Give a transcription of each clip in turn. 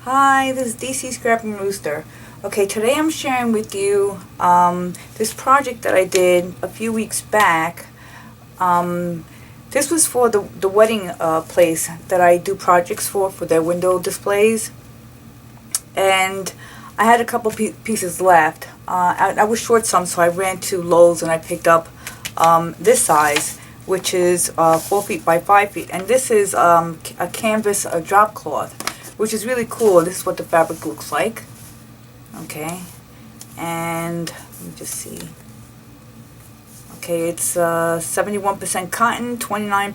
Hi, this is DC Scrapping Rooster. Okay, today I'm sharing with you this project that I did a few weeks back. This was for the wedding place that I do projects for their window displays. And I had a couple pieces left. I was short some, so I ran to Lowe's and I picked up this size, which is 4 feet by 5 feet. And this is a canvas drop cloth, which is really cool. This is what the fabric looks like. Okay, and let me just see. Okay, it's 71% cotton, 29%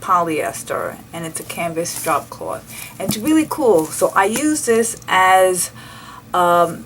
polyester, and it's a canvas drop cloth. And it's really cool. So I use this as the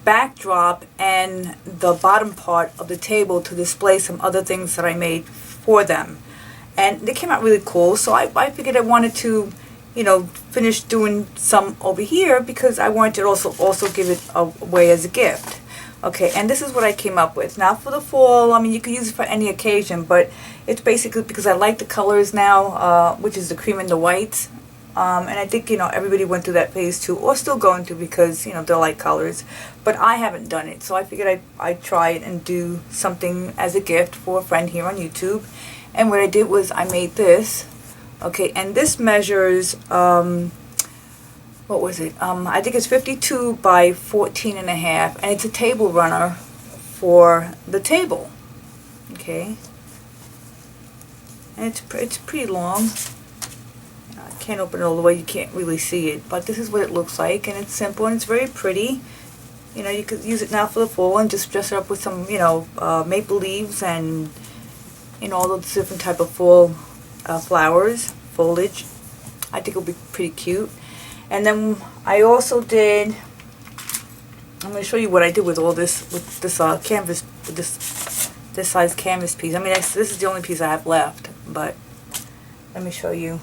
backdrop and the bottom part of the table to display some other things that I made for them. And they came out really cool, so I figured I wanted to, you know, finish doing some over here because I wanted to also give it away as a gift. Okay, and this is what I came up with. Now for the fall, I mean, you can use it for any occasion, but it's basically because I like the colors now, which is the cream and the whites. And I think, you know, everybody went through that phase too, or still going to, because, you know, they're light colors. But I haven't done it, so I figured I'd try it and do something as a gift for a friend here on YouTube. And what I did was I made this. Okay, and this measures, what was it? I think it's 52 by 14 and a half, and it's a table runner for the table. Okay, and it's pretty long. I can't open it all the way, you can't really see it, but this is what it looks like, and it's simple and it's very pretty. You know, you could use it now for the fall and just dress it up with some, you know, maple leaves and, you know, all those different type of fall flowers, foliage. I think it'll be pretty cute. And then I also did, I'm going to show you what I did with all this, with this canvas, with this size canvas piece. I mean, this is the only piece I have left, but let me show you.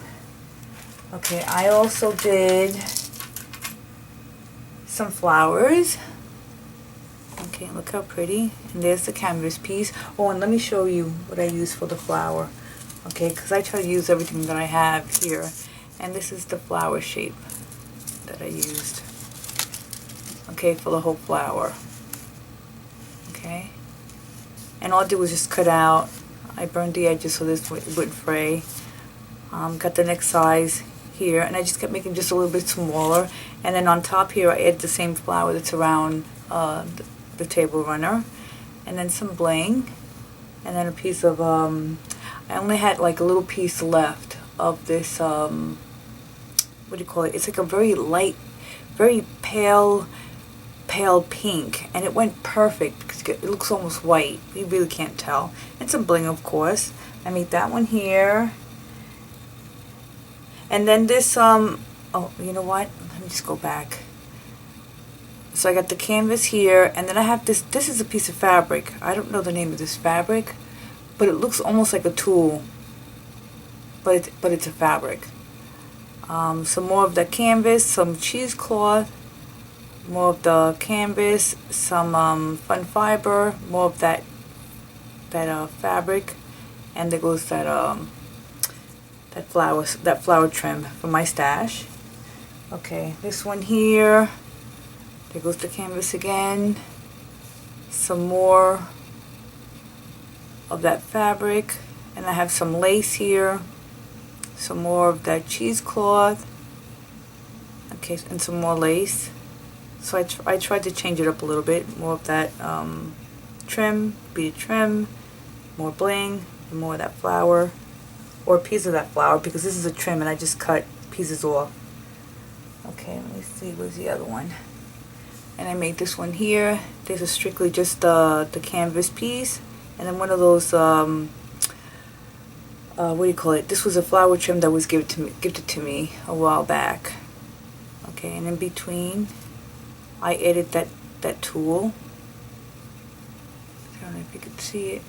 Okay, I also did some flowers. Okay, look how pretty. And there's the canvas piece. Oh, and let me show you what I use for the flower. Okay, because I try to use everything that I have here. And this is the flower shape that I used. Okay, for the whole flower. Okay. And all I did was just cut out. I burned the edges so this wouldn't fray. Got the next size here. And I just kept making just a little bit smaller. And then on top here I added the same flower that's around the table runner. And then some bling. And then a piece of, I only had like a little piece left of this, what do you call it? It's like a very light, very pale pink, and it went perfect because it looks almost white. You really can't tell. And some bling, of course. I made that one here. And then this, oh, you know what? Let me just go back. So I got the canvas here, and then I have this. This is a piece of fabric. I don't know the name of this fabric, but it looks almost like a tulle. But it's a fabric. Some more of the canvas, some cheesecloth, more of the canvas, some fun fiber, more of that fabric, and there goes that flower trim from my stash. Okay, this one here. There goes the canvas again. Some more of that fabric, and I have some lace here. Some more of that cheesecloth. Okay, and some more lace. So I tried to change it up a little bit. More of that trim, beaded trim, more bling, and more of that flower, or a piece of that flower, because this is a trim and I just cut pieces off. Okay, let me see, where's the other one? And I made this one here. This is strictly just the canvas piece, and then one of those what do you call it? This was a flower trim that was gifted to me a while back. Okay, and in between, I added that tulle. I don't know if you can see it.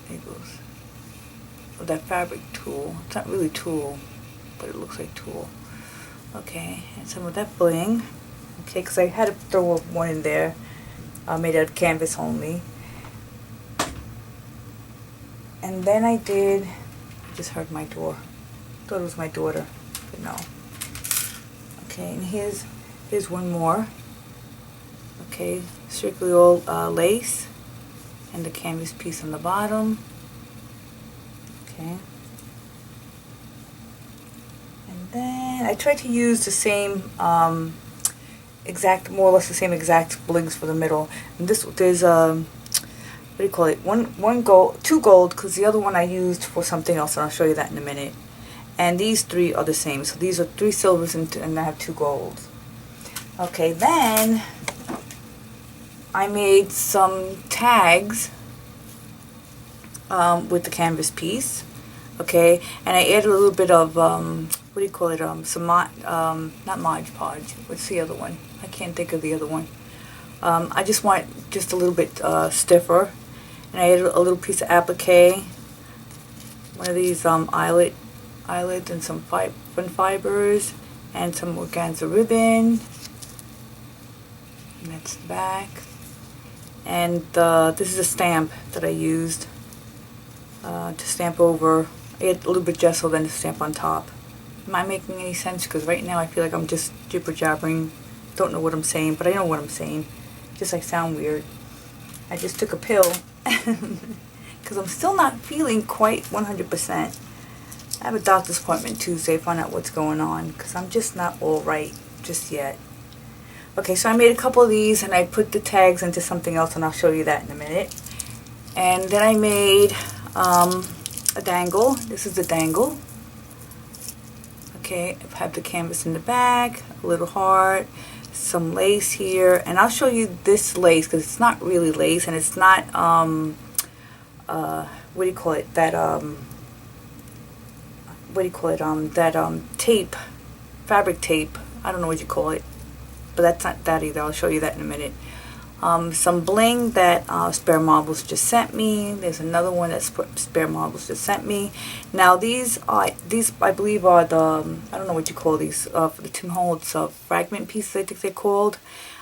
There it goes. Oh, that fabric tulle. It's not really tulle, but it looks like tulle. Okay, and some of that bling. Okay, because I had to throw one in there, made out of canvas only. And then I just heard my door. Thought it was my daughter, but no. Okay, and here's one more. Okay, strictly all lace, and the canvas piece on the bottom. Okay. And then I tried to use the same more or less the same exact blings for the middle. And there's what do you call it? One gold, two gold, because the other one I used for something else, and I'll show you that in a minute. And these three are the same. So these are 3 silvers and I have 2 golds. Okay, then I made some tags with the canvas piece. Okay, and I added a little bit of what do you call it? Not Mod Podge. What's the other one? I can't think of the other one. I just want just a little bit stiffer, and I added a little piece of applique, one of these eyelets, and some fun fibers, and some organza ribbon. And that's the back. And this is a stamp that I used to stamp over. I add a little bit gesso, then to stamp on top. Am I making any sense? Because right now I feel like I'm just jibber jabbering. Don't know what I'm saying, but I know what I'm saying. Just I sound weird. I just took a pill because I'm still not feeling quite 100%. I have a doctor's appointment Tuesday to find out what's going on because I'm just not all right just yet. Okay, so I made a couple of these and I put the tags into something else, and I'll show you that in a minute. And then I made a dangle. This is the dangle. Okay, I have the canvas in the back, a little heart, some lace here, and I'll show you this lace because it's not really lace, and it's not what do you call it? That tape, fabric tape. I don't know what you call it, but that's not that either. I'll show you that in a minute. Some bling that Spare Marbles just sent me. There's another one that Spare Marbles just sent me. Now these I believe are the I don't know what you call these for the Tim Holtz fragment pieces, I think they're called.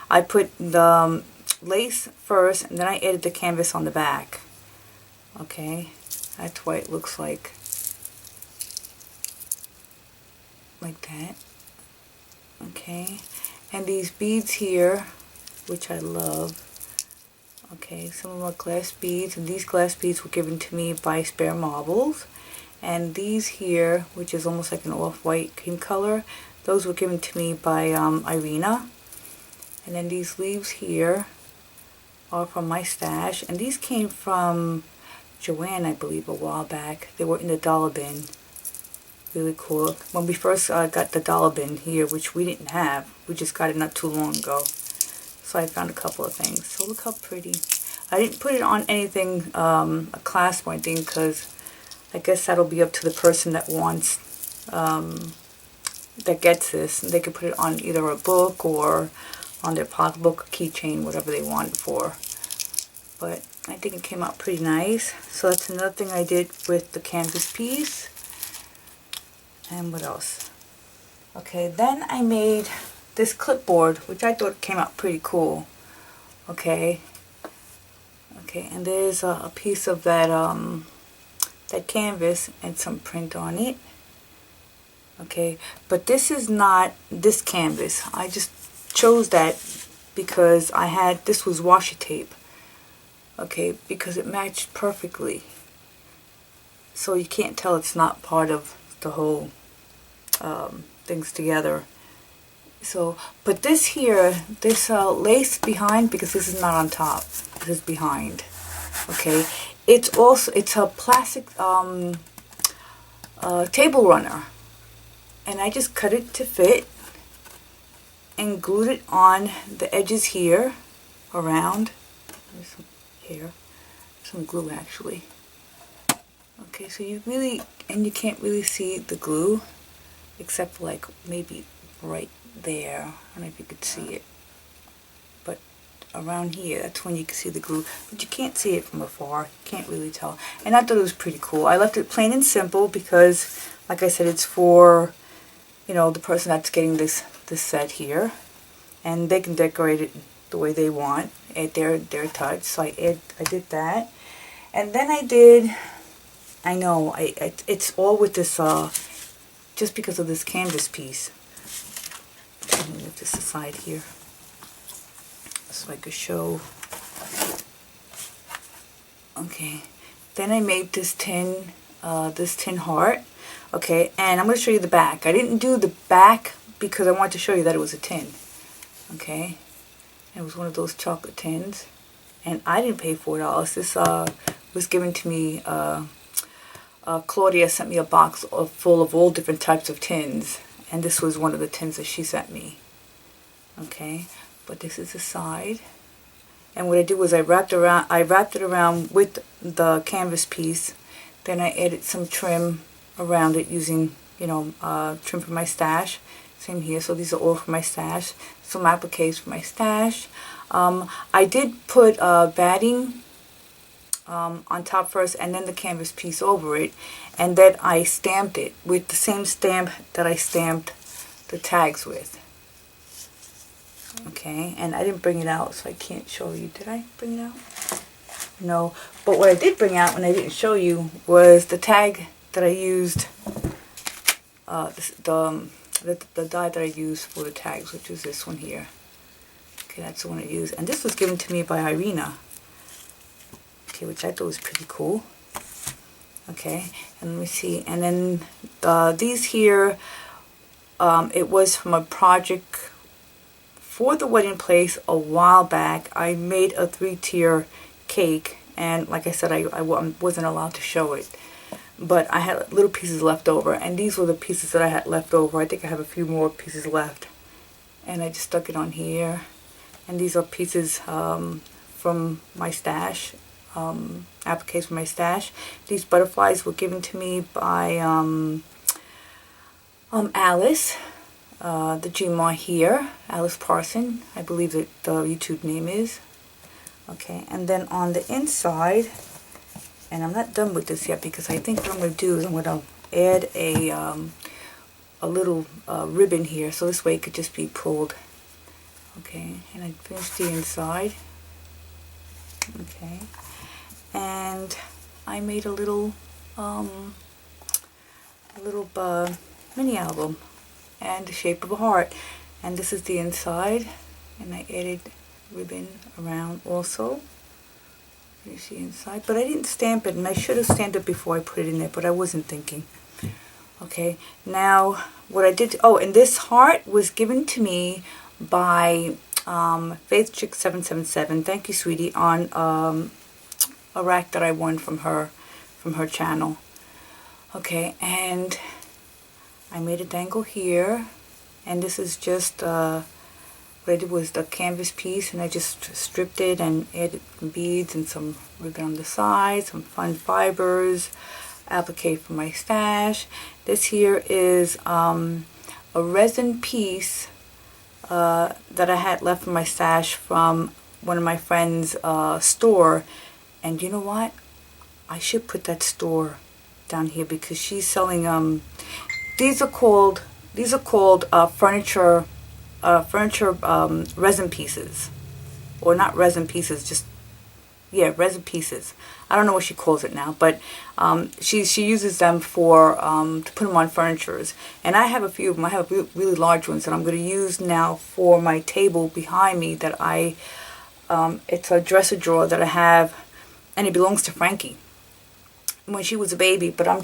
I put the lace first, and then I added the canvas on the back. Okay, that's what it looks like that. Okay, and these beads here, which I love. Okay, some of my glass beads, and these glass beads were given to me by Spare Marbles. And these here, which is almost like an off-white cream color, those were given to me by Irina. And then these leaves here are from my stash, and these came from Joanne, I believe, a while back. They were in the dollar bin. Really cool. When we first got the dollar bin here, which we didn't have, we just got it not too long ago. So I found a couple of things. So look how pretty. I didn't put it on anything, a clasp or anything, because I guess that'll be up to the person that wants, that gets this. And they could put it on either a book or on their pocketbook, keychain, whatever they want it for. But I think it came out pretty nice. So that's another thing I did with the canvas piece. And what else? Okay, then I made this clipboard, which I thought came out pretty cool. Okay, and there's a piece of that that canvas and some print on it. Okay, but this is not this canvas. I just chose that because this was washi tape. Okay, because it matched perfectly. So you can't tell it's not part of the whole things together. So, but this here, this lace behind, because this is not on top, this is behind. Okay, it's a plastic table runner, and I just cut it to fit and glued it on the edges here around. There's some here, some glue actually. Okay, so you can't really see the glue except for like maybe right there. I don't know if you could see it, but around here, that's when you can see the glue, but you can't see it from afar. You can't really tell. And I thought it was pretty cool. I left it plain and simple because, like I said, it's for, you know, the person that's getting this set here, and they can decorate it the way they want, add their touch. So I did that, and then I know it's all with this just because of this canvas piece. Let me lift this aside here so I could show. Okay, then I made this tin heart. Okay, and I'm going to show you the back. I didn't do the back because I wanted to show you that it was a tin. Okay, it was one of those chocolate tins, and I didn't pay $4. This was given to me. Claudia sent me a box full of all different types of tins, and this was one of the tins that she sent me. Okay, but this is the side, and what I did was I wrapped it around with the canvas piece. Then I added some trim around it using, trim from my stash. Same here. So these are all from my stash. Some appliques from my stash. I did put batting on top first, and then the canvas piece over it, and then I stamped it with the same stamp that I stamped the tags with. Okay, and I didn't bring it out, so I can't show you. Did I bring it out? No, but what I did bring out when I didn't show you was the tag that I used, the die that I used for the tags, which is this one here. Okay, that's the one I used, and this was given to me by Irina. Okay, which I thought was pretty cool. Okay, and let me see, and then these here, it was from a project for the wedding place a while back. I made a 3-tier cake, and like I said, I wasn't allowed to show it, but I had little pieces left over, and these were the pieces that I had left over. I think I have a few more pieces left, and I just stuck it on here. And these are pieces from my stash, appliques from my stash. These butterflies were given to me by Alice, the Gma here, Alice Parson, I believe that the YouTube name is. Okay, and then on the inside, and I'm not done with this yet because I think what I'm going to do is I'm going to add a little ribbon here, so this way it could just be pulled. Okay, and I finished the inside. Okay, and I made a little mini album and the shape of a heart, and this is the inside, and I added ribbon around also. You see inside, but I didn't stamp it, and I should have stamped it before I put it in there, but I wasn't thinking. Okay, now what I did, and this heart was given to me by Faith Chick 777. Thank you, sweetie, on a rack that I won from her channel. Okay, and I made a dangle here, and this is just what I did was the canvas piece, and I just stripped it and added beads and some ribbon on the side, some fun fibers, applique from my stash. This here is a resin piece that I had left from my stash from one of my friend's store, and you know what? I should put that store down here because she's selling these are called furniture resin pieces, or not resin pieces, just resin pieces. I don't know what she calls it now, but she uses them for to put them on furnitures, and I have a few of them. I have really large ones that I'm going to use now for my table behind me. That it's a dresser drawer that I have, and it belongs to Frankie when she was a baby. But I'm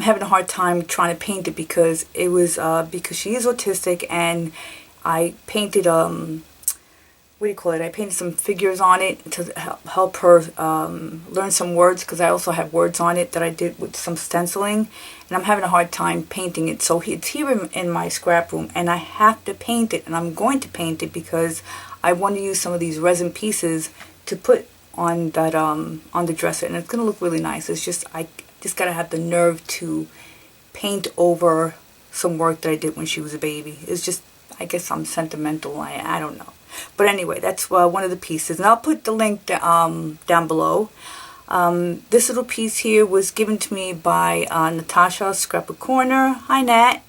having a hard time trying to paint it because it was because she is autistic, and I painted I painted some figures on it to help her learn some words, because I also have words on it that I did with some stenciling, and I'm having a hard time painting it. So it's here in my scrap room, and I have to paint it, and I'm going to paint it because I want to use some of these resin pieces to put on that on the dresser, and it's going to look really nice. It's just I just got to have the nerve to paint over some work that I did when she was a baby. It's just, I guess I'm sentimental. I don't know. But anyway, that's one of the pieces. And I'll put the link down below. This little piece here was given to me by Natasha Scrapbook Corner. Hi, Nat.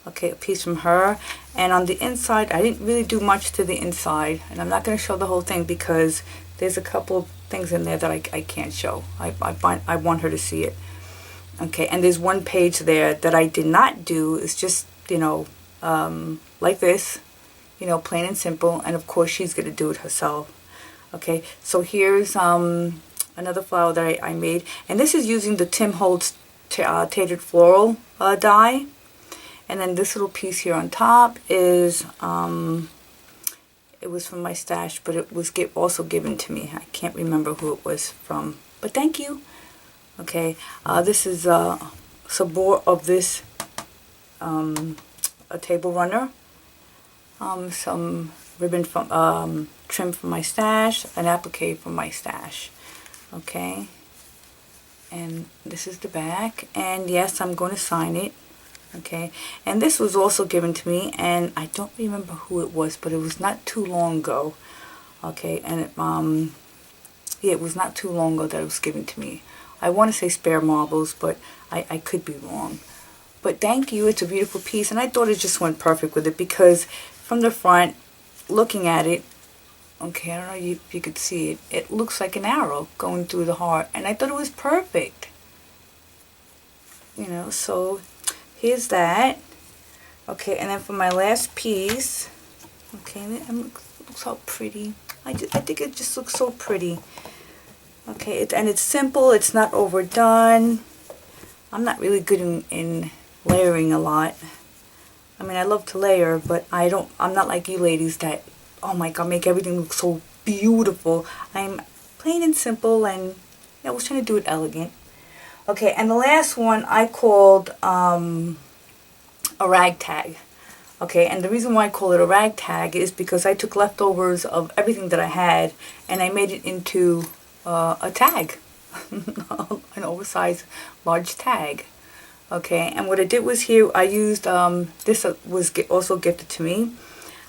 Okay, a piece from her. And on the inside, I didn't really do much to the inside. And I'm not going to show the whole thing because there's a couple of things in there that I can't show. I want her to see it. Okay, and there's one page there that I did not do. It's just, like this. you know, plain and simple, and of course she's going to do it herself. Okay, so here's another flower that I made, and this is using the Tim Holtz Tatered Floral die. And then this little piece here on top is, it was from my stash, but it was also given to me. I can't remember who it was from, but thank you. Okay, this is some more of this, a table runner, some ribbon from, trim from my stash, an applique from my stash. Okay, and this is the back, and yes, I'm going to sign it. Okay, and this was also given to me, and I don't remember who it was, but it was not too long ago. Okay, and it, yeah, it was not too long ago that it was given to me. I want to say Spare Marbles, but I could be wrong. But thank you, it's a beautiful piece, and I thought it just went perfect with it, because from the front, looking at it, okay, I don't know if you could see it, it looks like an arrow going through the heart, and I thought it was perfect. You know, so here's that. Okay, and then for my last piece, okay, it looks so pretty. I think it just looks so pretty. Okay, and it's simple, it's not overdone. I'm not really good in layering a lot. I mean, I love to layer, but I'm not like you ladies that, oh my god, make everything look so beautiful. I'm plain and simple, and I was trying to do it elegant. Okay, and the last one I called a ragtag. Okay, and the reason why I call it a ragtag is because I took leftovers of everything that I had and I made it into a tag, an oversized large tag. Okay, and what I did was here I used this was also gifted to me.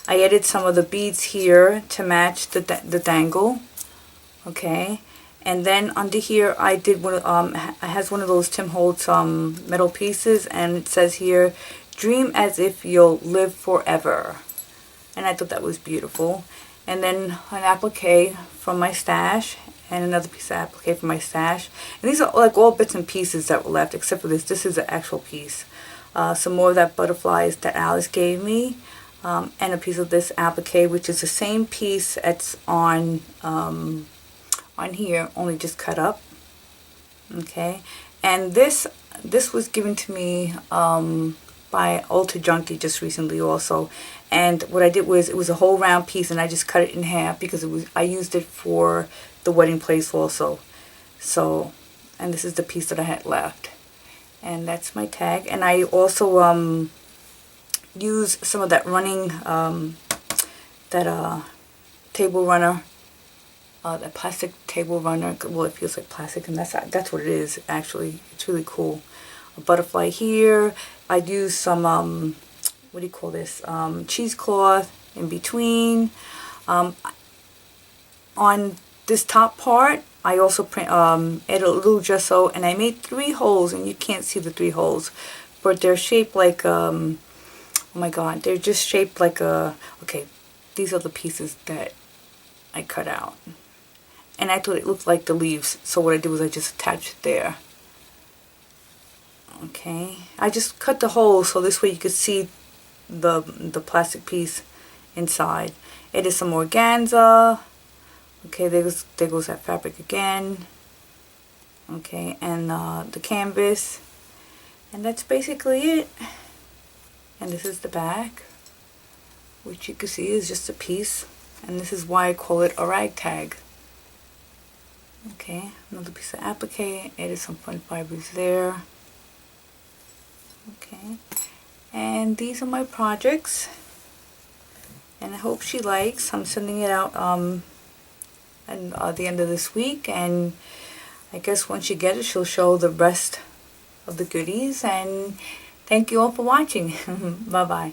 I added some of the beads here to match the dangle. Okay. And then under here, I did one. It has one of those Tim Holtz metal pieces, and it says here, "Dream as if you'll live forever." And I thought that was beautiful. And then an applique from my stash, and another piece of applique from my stash. And these are like all bits and pieces that were left, except for this. This is an actual piece. Some more of that butterflies that Alice gave me, and a piece of this applique, which is the same piece that's on here, only just cut up. Okay, and this was given to me by Ultra Junkie just recently also. And what I did was, it was a whole round piece, and I just cut it in half because I used it for the wedding place also. So, and this is the piece that I had left, and that's my tag. And I also use some of that running table runner. That plastic table runner. Well, it feels like plastic, and that's what it is actually. It's really cool. A butterfly here. I use some what do you call this? Cheesecloth in between. On this top part, I also added a little gesso, and I made 3 holes, and you can't see the 3 holes, but they're shaped like oh my god, they're just shaped like okay, these are the pieces that I cut out. And I thought it looked like the leaves, so what I did was I just attached it there. Okay, I just cut the holes so this way you could see the plastic piece inside. It is some organza. Okay, there goes that fabric again. Okay, and the canvas, and that's basically it. And this is the back, which you can see is just a piece, and this is why I call it a ragtag. Okay, another piece of applique, added some fun fibers there. Okay, and these are my projects, and I hope she likes. I'm sending it out at the end of this week, and I guess once you get it, she'll show the rest of the goodies. And thank you all for watching. Bye bye.